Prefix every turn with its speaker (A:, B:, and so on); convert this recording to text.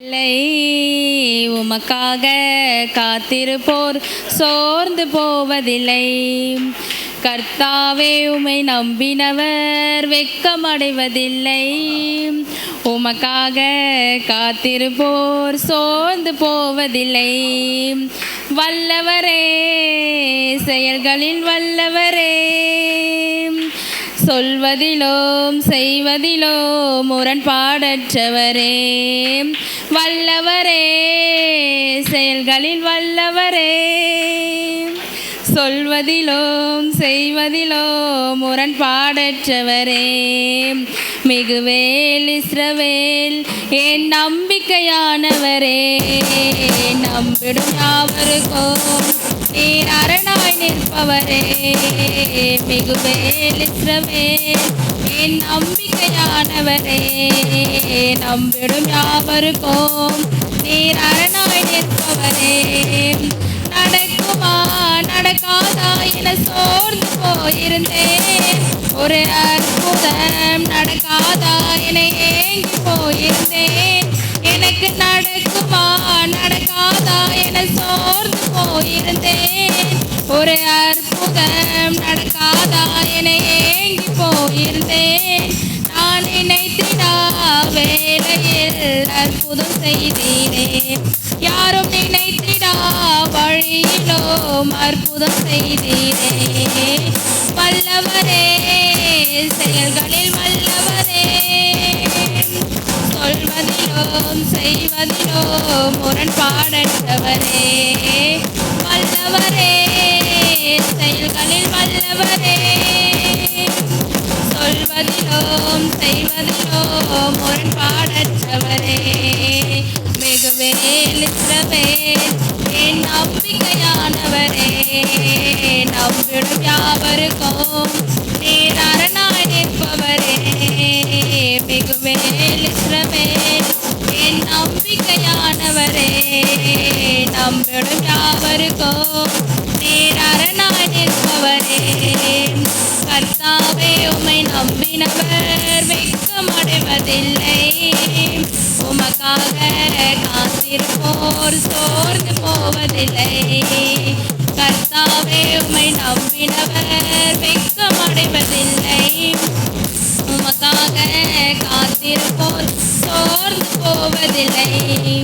A: இல்லை உமக்காக காத்திருப்போர் சோர்ந்து போவதில்லை. கர்த்தாவே உம்மை நம்பினவர் வெட்கமடைவதில்லை. உமக்காக காத்திருப்போர் சோர்ந்து போவதில்லை. வல்லவரே, செயல்களில் வல்லவரே, சொல்வதிலும் செய்வதிலும் முரண்பாடற்றவரே. வல்லவரே, செயல்களில் வல்லவரே, சொல்வதிலும் செய்வதிலும் முரண்பாடற்றவரே. மிகுவேல் இஸ்ரவேல் என் நம்பிக்கையானவரே, நம்பிடும் யாவருக்கும் நீர் அரணாய் நிற்பவரே. மிகுவேல் இஸ்ரவேல் என் நம்பிக்கையானவரே, நம்பிடும் யாவருக்கும் நீர் அரணாய் நிற்பவரே. நடக்குமா நடக்காதா என சோர்ந்து போயிருந்தேன், ஒரு அற்புதம் நடக்காதா என ஏங்கி போயிருந்தேன். எனக்கு நடக்குமா நடக்காதா என சோர்ந்து போயிருந்தேன், ஒரு அற்புதம் நடக்காதா என ஏங்கி போயிருந்தேன். நான் நினைத்திடா வேளையில் அற்புதம் செய்தீரே, யாரும் நினைத்திடா வழியிலும் அற்புதம் செய்தீரே. வல்லவரே, செயல்களில் வல்லவரே, சொல்வதிலும் செய்வதிலும் முரண்பாடற்றவரே. வல்லவரே, செயல்களில் வல்லவரே, சொல்வதிலும் செய்வதிலும் முரண்பாடற்றவரே. மிகுவேல் இஸ்ரவேல் என் நம்பிக்கையானவரே, நம்பிடும் யாவருக்கும் நீர் அரணாய் நிற்பவரே. மிகுவேல் இஸ்ரவேல் என் நம்பிக்கையானவரே, நம்பிடும் யாவருக்கும் நீர் அரணாய் நிற்பவரே. கர்த்தாவே உம்மை நம்பினவர் வெட்கமடைவதில்லை. உமக்காக காத்திருப்போர் சோர்ந்து போவதில்லை. கர்த்தாவே உம்மை நம்பினவர் வெட்கமடைவதில்லை. உமக்காக காத்திருப்போர் சோர்ந்து போவதில்லை.